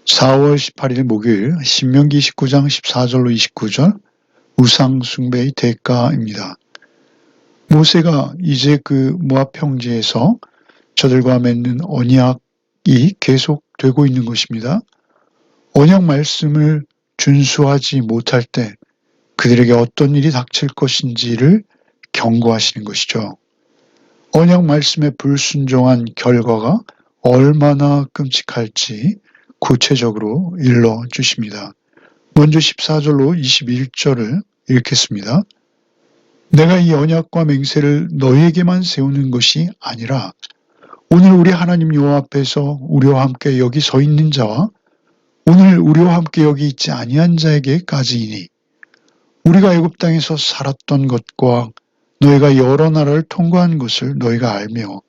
4월 18일 목요일 신명기 19장 14절로 29절 우상 숭배의 대가입니다. 모세가 이제 그 모압 평지에서 저들과 맺는 언약이 계속되고 있는 것입니다. 언약 말씀을 준수하지 못할 때 그들에게 어떤 일이 닥칠 것인지를 경고하시는 것이죠. 언약 말씀에 불순종한 결과가 얼마나 끔찍할지 구체적으로 일러주십니다. 먼저 14절로 21절을 읽겠습니다. 내가 이 언약과 맹세를 너희에게만 세우는 것이 아니라 오늘 우리 하나님 여호와 앞에서 우리와 함께 여기 서 있는 자와 오늘 우리와 함께 여기 있지 아니한 자에게까지이니 우리가 애굽 땅에서 살았던 것과 너희가 여러 나라를 통과한 것을 너희가 알며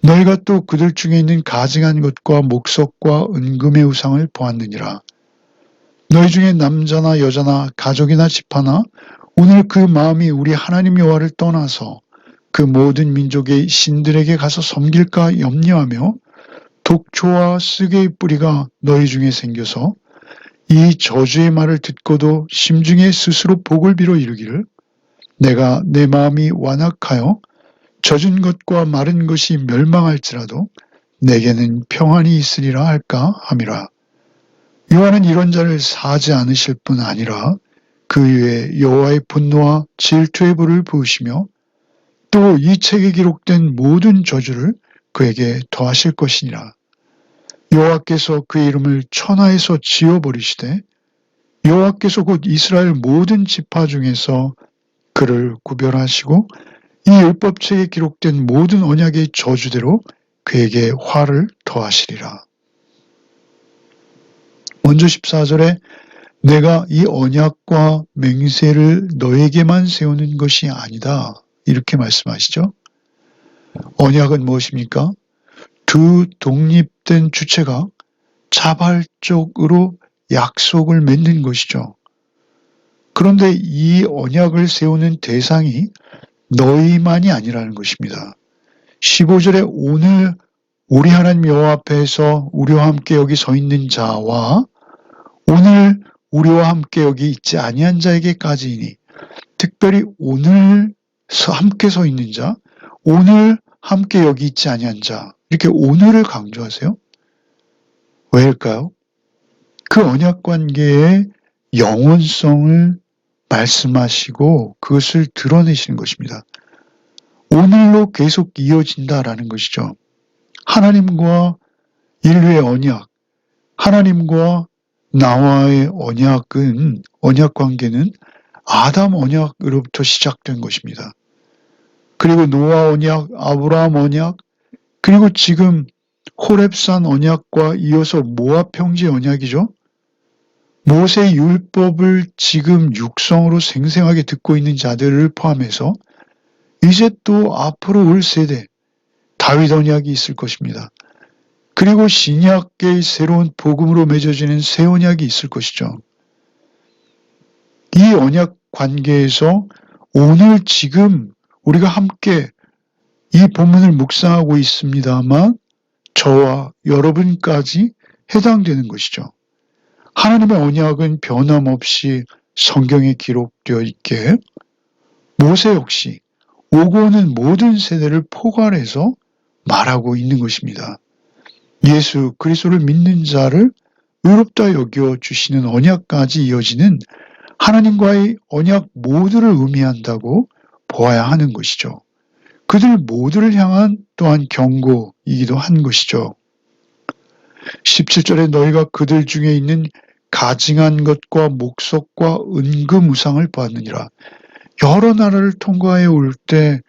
너희가 또 그들 중에 있는 가증한 것과 목석과 은금의 우상을 보았느니라. 너희 중에 남자나 여자나 가족이나 집하나 오늘 그 마음이 우리 하나님 여호와를 떠나서 그 모든 민족의 신들에게 가서 섬길까 염려하며 독초와 쓰개의 뿌리가 너희 중에 생겨서 이 저주의 말을 듣고도 심중에 스스로 복을 빌어 이르기를 내가 내 마음이 완악하여 젖은 것과 마른 것이 멸망할지라도 내게는 평안이 있으리라 할까 함이라. 여호와는 이런 자를 사하지 않으실 뿐 아니라 그 위에 여호와의 분노와 질투의 불을 부으시며 또 이 책에 기록된 모든 저주를 그에게 더하실 것이니라. 여호와께서 그의 이름을 천하에서 지워버리시되 여호와께서 곧 이스라엘 모든 지파 중에서 그를 구별하시고 이 율법책에 기록된 모든 언약의 저주대로 그에게 화를 더하시리라. 먼저 14절에 내가 이 언약과 맹세를 너에게만 세우는 것이 아니다. 이렇게 말씀하시죠. 언약은 무엇입니까? 두 독립된 주체가 자발적으로 약속을 맺는 것이죠. 그런데 이 언약을 세우는 대상이 너희만이 아니라는 것입니다. 15절에 오늘 우리 하나님 여호와 앞에서 우리와 함께 여기 서 있는 자와 오늘 우리와 함께 여기 있지 아니한 자에게까지이니 특별히 오늘 함께 서 있는 자, 오늘 함께 여기 있지 아니한 자 이렇게 오늘을 강조하세요. 왜일까요? 그 언약 관계의 영원성을 말씀하시고 그것을 드러내시는 것입니다. 오늘로 계속 이어진다라는 것이죠. 하나님과 인류의 언약, 하나님과 나와의 언약 관계는 아담 언약으로부터 시작된 것입니다. 그리고 노아 언약, 아브라함 언약, 그리고 지금 호렙산 언약과 이어서 모압 평지 언약이죠. 모세의 율법을 지금 육성으로 생생하게 듣고 있는 자들을 포함해서 이제 또 앞으로 올 세대 다윗 언약이 있을 것입니다. 그리고 신약계의 새로운 복음으로 맺어지는 새 언약이 있을 것이죠. 이 언약 관계에서 오늘 지금 우리가 함께 이 본문을 묵상하고 있습니다만 저와 여러분까지 해당되는 것이죠. 하나님의 언약은 변함없이 성경에 기록되어 있게 모세 역시 오고 오는 모든 세대를 포괄해서 말하고 있는 것입니다. 예수 그리스도를 믿는 자를 의롭다 여겨 주시는 언약까지 이어지는 하나님과의 언약 모두를 의미한다고 보아야 하는 것이죠. 그들 모두를 향한 또한 경고이기도 한 것이죠. 17절에 너희가 그들 중에 있는 가증한 것과 목석과 은금 우상을 보았느니라. 여러 나라를 통과해 올 때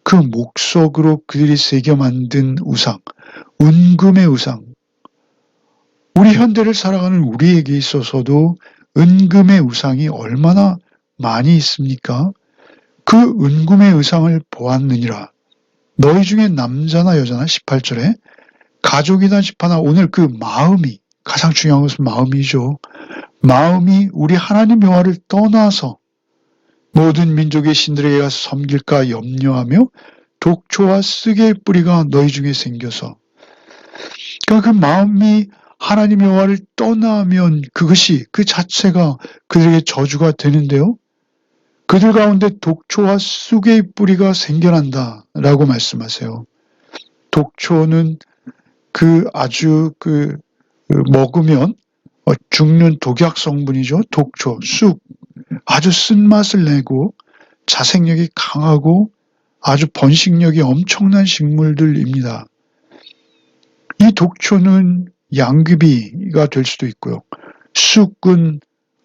그 목석으로 그들이 새겨 만든 우상, 은금의 우상. 우리 현대를 살아가는 우리에게 있어서도 은금의 우상이 얼마나 많이 있습니까? 그 은금의 우상을 보았느니라. 너희 중에 남자나 여자나 18절에 가족이나 집하나 오늘 그 마음이 가장 중요한 것은 마음이죠. 마음이 우리 하나님 여호와를 떠나서 모든 민족의 신들에게 가서 섬길까 염려하며 독초와 쓰개의 뿌리가 너희 중에 생겨서 그러니까 그 마음이 하나님 여호와를 떠나면 그것이 그 자체가 그들에게 저주가 되는데요. 그들 가운데 독초와 쑥의 뿌리가 생겨난다라고 말씀하세요. 독초는 아주 먹으면 죽는 독약 성분이죠. 독초, 쑥. 아주 쓴맛을 내고 자생력이 강하고 아주 번식력이 엄청난 식물들입니다. 이 독초는 양귀비가 될 수도 있고요. 쑥은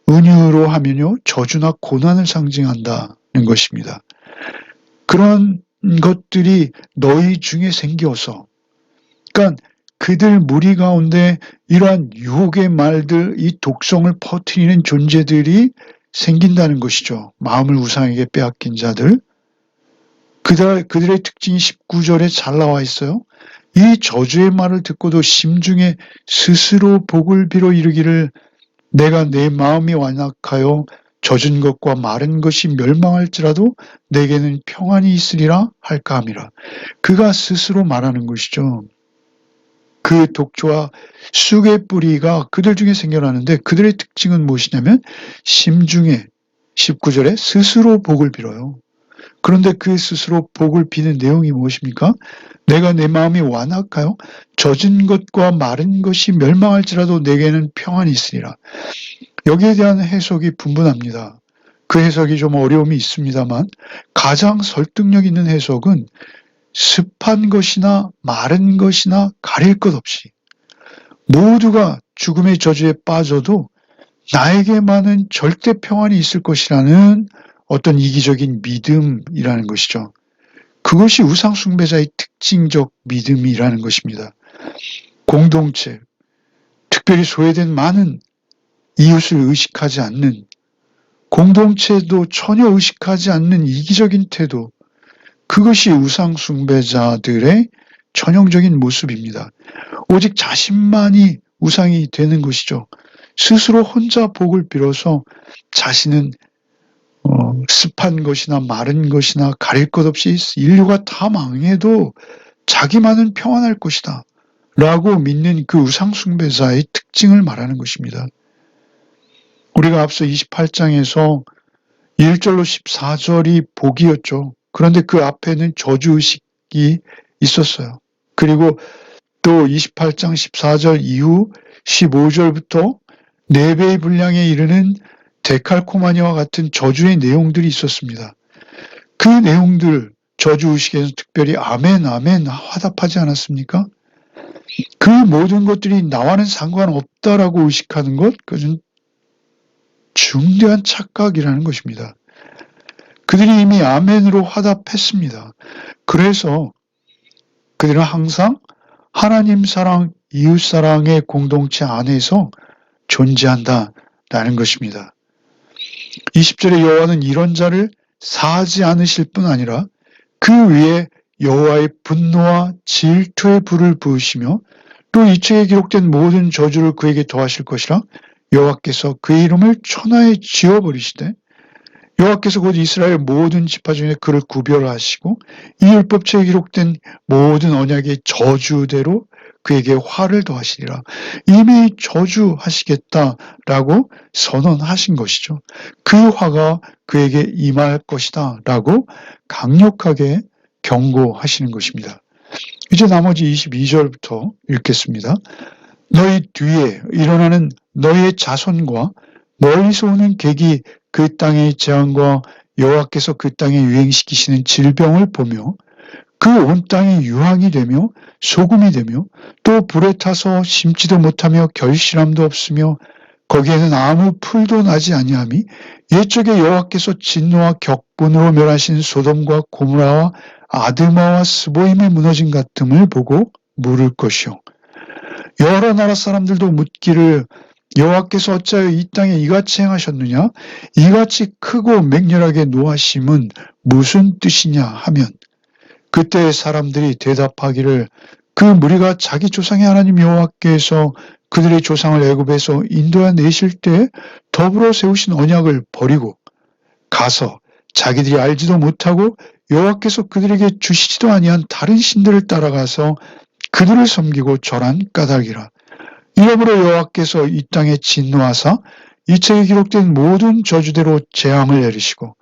은유로 하면요, 저주나 고난을 상징한다는 것입니다. 그런 것들이 너희 중에 생겨서, 그러니까 그들 무리 가운데 이러한 유혹의 말들, 이 독성을 퍼뜨리는 존재들이 생긴다는 것이죠. 마음을 우상에게 빼앗긴 자들. 그들의 특징이 19절에 잘 나와 있어요. 이 저주의 말을 듣고도 심중에 스스로 복을 빌어 이르기를 내가 내 마음이 완악하여 젖은 것과 마른 것이 멸망할지라도 내게는 평안이 있으리라 할까 함이라. 그가 스스로 말하는 것이죠. 그 독초와 쑥의 뿌리가 그들 중에 생겨나는데 그들의 특징은 무엇이냐면 심중에 19절에 스스로 복을 빌어요. 그런데 그 스스로 복을 비는 내용이 무엇입니까? 내가 내 마음이 완악하여 젖은 것과 마른 것이 멸망할지라도 내게는 평안이 있으리라. 여기에 대한 해석이 분분합니다. 그 해석이 좀 어려움이 있습니다만 가장 설득력 있는 해석은 습한 것이나 마른 것이나 가릴 것 없이 모두가 죽음의 저주에 빠져도 나에게만은 절대 평안이 있을 것이라는 어떤 이기적인 믿음이라는 것이죠. 그것이 우상 숭배자의 특징적 믿음이라는 것입니다. 공동체, 특별히 소외된 많은 이웃을 의식하지 않는, 공동체도 전혀 의식하지 않는 이기적인 태도, 그것이 우상 숭배자들의 전형적인 모습입니다. 오직 자신만이 우상이 되는 것이죠. 스스로 혼자 복을 빌어서 자신은 습한 것이나 마른 것이나 가릴 것 없이 인류가 다 망해도 자기만은 평안할 것이다 라고 믿는 그 우상 숭배자의 특징을 말하는 것입니다. 우리가 앞서 28장에서 1절로 14절이 복이었죠. 그런데 그 앞에는 저주의식이 있었어요. 그리고 또 28장 14절 이후 15절부터 4배의 분량에 이르는 데칼코마니와 같은 저주의 내용들이 있었습니다. 그 내용들, 저주의식에서 특별히 아멘, 아멘 화답하지 않았습니까? 그 모든 것들이 나와는 상관없다라고 의식하는 것, 그것은 중대한 착각이라는 것입니다. 그들이 이미 아멘으로 화답했습니다. 그래서 그들은 항상 하나님 사랑, 이웃 사랑의 공동체 안에서 존재한다라는 것입니다. 20절에 여호와는 이런 자를 사하지 않으실 뿐 아니라 그 위에 여호와의 분노와 질투의 불을 부으시며 또 이 책에 기록된 모든 저주를 그에게 더하실 것이라 여호와께서 그의 이름을 천하에 지워버리시되 여호와께서 곧 이스라엘 모든 지파 중에 그를 구별하시고 이 율법책에 기록된 모든 언약의 저주대로 그에게 화를 더하시리라. 이미 저주하시겠다라고 선언하신 것이죠. 그 화가 그에게 임할 것이다 라고 강력하게 경고하시는 것입니다. 이제 나머지 22절부터 읽겠습니다. 너희 뒤에 일어나는 너희의 자손과 멀리서 오는 객이 그 땅의 재앙과 여호와께서 그 땅에 유행시키시는 질병을 보며 그 온 땅이 유황이 되며 소금이 되며 또 불에 타서 심지도 못하며 결실함도 없으며 거기에는 아무 풀도 나지 아니함이 옛적에 여호와께서 진노와 격분으로 멸하신 소돔과 고모라와 아드마와 스보임의 무너짐 같음을 보고 물을 것이요 여러 나라 사람들도 묻기를 여호와께서 어찌하여 이 땅에 이같이 행하셨느냐? 이같이 크고 맹렬하게 노하심은 무슨 뜻이냐 하면 그때 사람들이 대답하기를 그 무리가 자기 조상의 하나님 여호와께서 그들의 조상을 애굽에서 인도해 내실 때 더불어 세우신 언약을 버리고 가서 자기들이 알지도 못하고 여호와께서 그들에게 주시지도 아니한 다른 신들을 따라가서 그들을 섬기고 절한 까닭이라. 이러므로 여호와께서 이 땅에 진노하사 이 책에 기록된 모든 저주대로 재앙을 내리시고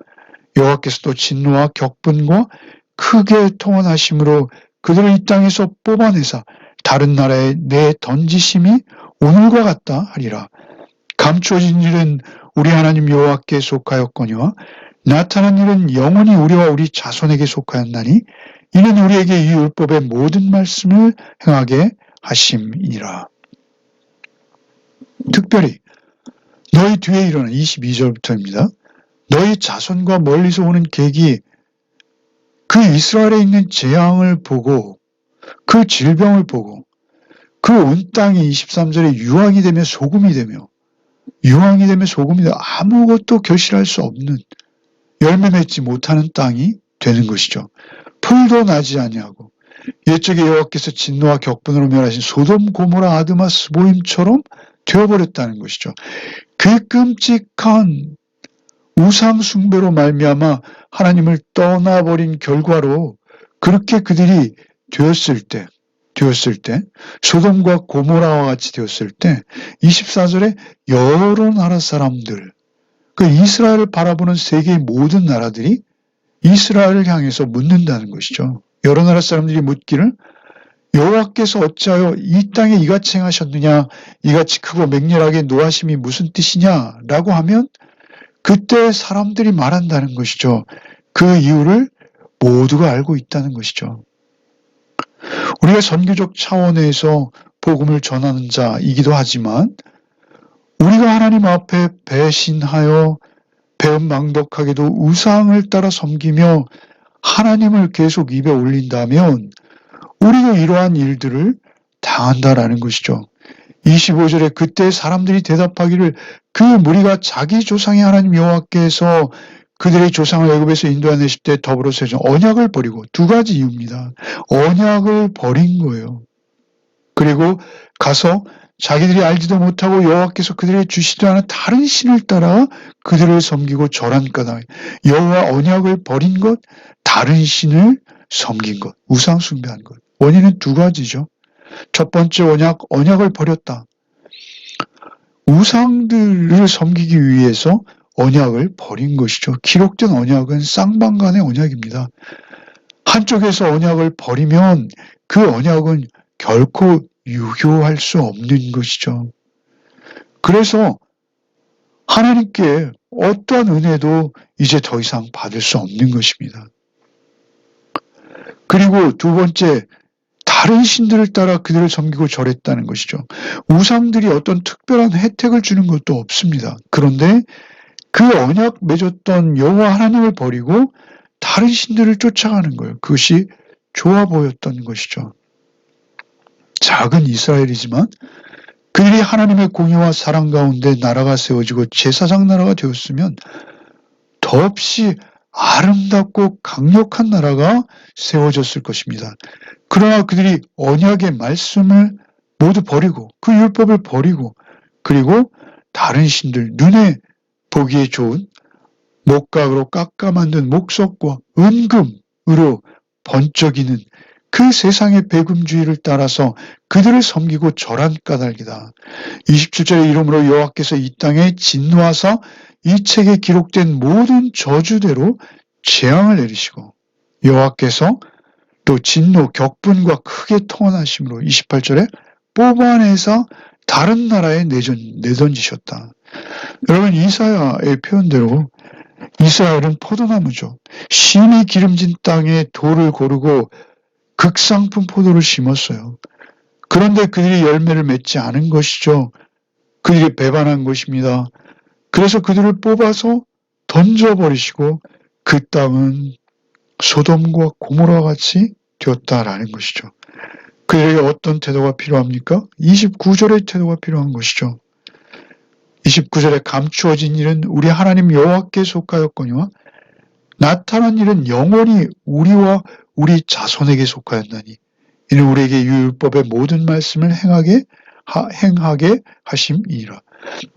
여호와께서 또 진노와 격분과 크게 통원하심으로 그들을 이 땅에서 뽑아내사 다른 나라에 내던지심이 오늘과 같다 하리라. 감추어진 일은 우리 하나님 여호와께 속하였거니와 나타난 일은 영원히 우리와 우리 자손에게 속하였나니 이는 우리에게 이 율법의 모든 말씀을 행하게 하심이니라. 특별히 너희 뒤에 일어난 22절부터입니다. 너희 자손과 멀리서 오는 객이 그 이스라엘에 있는 재앙을 보고 그 질병을 보고 그 온 땅이 23절에 유황이 되며 소금이 되며 유황이 되며 소금이 되며 아무것도 결실할 수 없는 열매 맺지 못하는 땅이 되는 것이죠. 풀도 나지 아니하고 옛적에 여호와께서 진노와 격분으로 멸하신 소돔 고모라 아드마 스보임처럼 되어버렸다는 것이죠. 그 끔찍한 우상 숭배로 말미암아 하나님을 떠나버린 결과로 그렇게 그들이 되었을 때 소돔과 고모라와 같이 되었을 때 24절에 여러 나라 사람들 그 이스라엘을 바라보는 세계의 모든 나라들이 이스라엘을 향해서 묻는다는 것이죠. 여러 나라 사람들이 묻기를 여호와께서 어찌하여 이 땅에 이같이 행하셨느냐 이같이 크고 맹렬하게 노하심이 무슨 뜻이냐라고 하면 그때 사람들이 말한다는 것이죠. 그 이유를 모두가 알고 있다는 것이죠. 우리가 선교적 차원에서 복음을 전하는 자이기도 하지만 우리가 하나님 앞에 배신하여 배은망덕하게도 우상을 따라 섬기며 하나님을 계속 입에 올린다면 우리도 이러한 일들을 당한다라는 것이죠. 25절에 그때 사람들이 대답하기를 그 무리가 자기 조상의 하나님 여호와께서 그들의 조상을 애굽에서 인도하내실 때 더불어 세운 언약을 버리고 두 가지 이유입니다. 언약을 버린 거예요. 그리고 가서 자기들이 알지도 못하고 여호와께서 그들에게 주시지 않은 다른 신을 따라 그들을 섬기고 절한 까닭 여호와 언약을 버린 것, 다른 신을 섬긴 것, 우상 숭배한 것. 원인은 두 가지죠. 첫 번째 언약을 버렸다. 우상들을 섬기기 위해서 언약을 버린 것이죠. 기록된 언약은 쌍방간의 언약입니다. 한쪽에서 언약을 버리면 그 언약은 결코 유효할 수 없는 것이죠. 그래서 하나님께 어떠한 은혜도 이제 더 이상 받을 수 없는 것입니다. 그리고 두 번째, 다른 신들을 따라 그들을 섬기고 절했다는 것이죠. 우상들이 어떤 특별한 혜택을 주는 것도 없습니다. 그런데 그 언약 맺었던 여호와 하나님을 버리고 다른 신들을 쫓아가는 거예요. 그것이 좋아 보였던 것이죠. 작은 이스라엘이지만 그들이 하나님의 공의와 사랑 가운데 나라가 세워지고 제사장 나라가 되었으면 더없이 아름답고 강력한 나라가 세워졌을 것입니다. 그러나 그들이 언약의 말씀을 모두 버리고 그 율법을 버리고 그리고 다른 신들 눈에 보기에 좋은 목각으로 깎아 만든 목석과 은금으로 번쩍이는 그 세상의 배금주의를 따라서 그들을 섬기고 절한 까닭이다. 27절에 이름으로 여호와께서 이 땅에 진노하사 이 책에 기록된 모든 저주대로 재앙을 내리시고 여호와께서 또 진노, 격분과 크게 통원하심으로 28절에 뽑아내서 다른 나라에 내던지셨다. 여러분 이사야의 표현대로 이스라엘은 포도나무죠. 신이 기름진 땅에 돌을 고르고 극상품 포도를 심었어요. 그런데 그들이 열매를 맺지 않은 것이죠. 그들이 배반한 것입니다. 그래서 그들을 뽑아서 던져버리시고 그 땅은 소돔과 고모라와 같이 되었다라는 것이죠. 그들에게 어떤 태도가 필요합니까? 29절의 태도가 필요한 것이죠. 29절에 감추어진 일은 우리 하나님 여호와께 속하였거니와 나타난 일은 영원히 우리와 우리 자손에게 속하였나니 이는 우리에게 율법의 모든 말씀을 행하게 하심이라.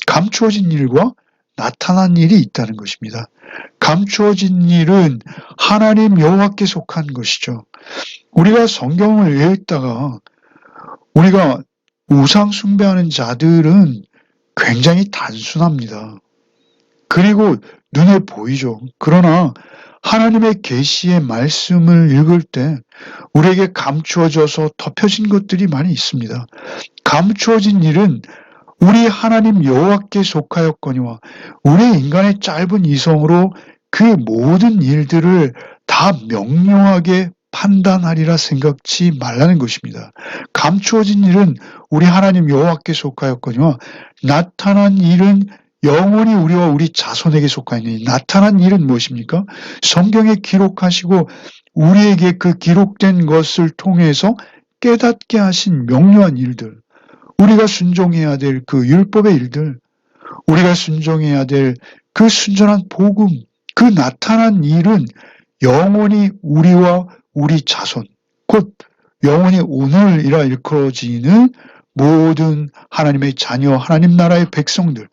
감추어진 일과 나타난 일이 있다는 것입니다. 감추어진 일은 하나님 여호와께 속한 것이죠. 우리가 성경을 읽다가 우리가 우상 숭배하는 자들은 굉장히 단순합니다. 그리고 눈에 보이죠. 그러나 하나님의 계시의 말씀을 읽을 때 우리에게 감추어져서 덮여진 것들이 많이 있습니다. 감추어진 일은 우리 하나님 여호와께 속하였거니와 우리 인간의 짧은 이성으로 그 모든 일들을 다 명료하게 판단하리라 생각지 말라는 것입니다. 감추어진 일은 우리 하나님 여호와께 속하였거니와 나타난 일은 영원히 우리와 우리 자손에게 속하였느니, 나타난 일은 무엇입니까? 성경에 기록하시고 우리에게 그 기록된 것을 통해서 깨닫게 하신 명료한 일들, 우리가 순종해야 될 그 율법의 일들, 우리가 순종해야 될 그 순전한 복음, 그 나타난 일은 영원히 우리와 우리 자손, 곧 영원히 오늘이라 일컬어지는 모든 하나님의 자녀, 하나님 나라의 백성들,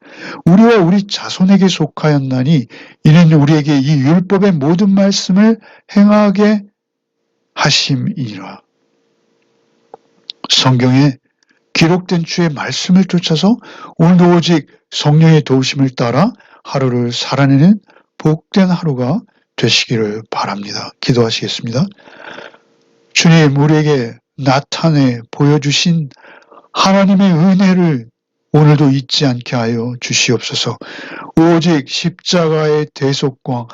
우리와 우리 자손에게 속하였나니 이는 우리에게 이 율법의 모든 말씀을 행하게 하심이니라. 성경에 기록된 주의 말씀을 쫓아서 오늘도 오직 성령의 도우심을 따라 하루를 살아내는 복된 하루가 되시기를 바랍니다. 기도하시겠습니다. 주님, 우리에게 나타내 보여주신 하나님의 은혜를 오늘도 잊지 않게 하여 주시옵소서. 오직 십자가의 대속과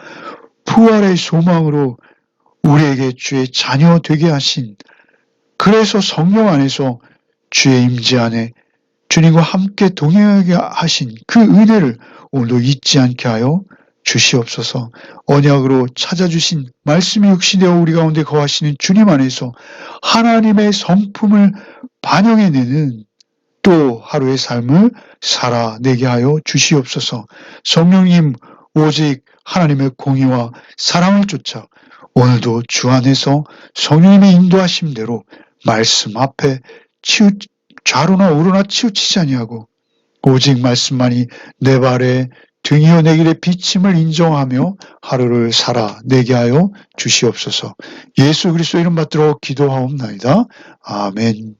부활의 소망으로 우리에게 주의 자녀 되게 하신, 그래서 성령 안에서 주의 임재 안에 주님과 함께 동행하게 하신 그 은혜를 오늘도 잊지 않게 하여 주시옵소서. 언약으로 찾아주신 말씀이 육신되어 우리 가운데 거하시는 주님 안에서 하나님의 성품을 반영해내는 또 하루의 삶을 살아내게 하여 주시옵소서. 성령님, 오직 하나님의 공의와 사랑을 쫓아 오늘도 주 안에서 성령님의 인도하심대로 말씀 앞에 좌로나 우로나 치우치지 아니하고 오직 말씀만이 내 발에 등이요 내 길의 비침을 인정하며 하루를 살아내게 하여 주시옵소서. 예수 그리스도 이름 받들어 기도하옵나이다. 아멘.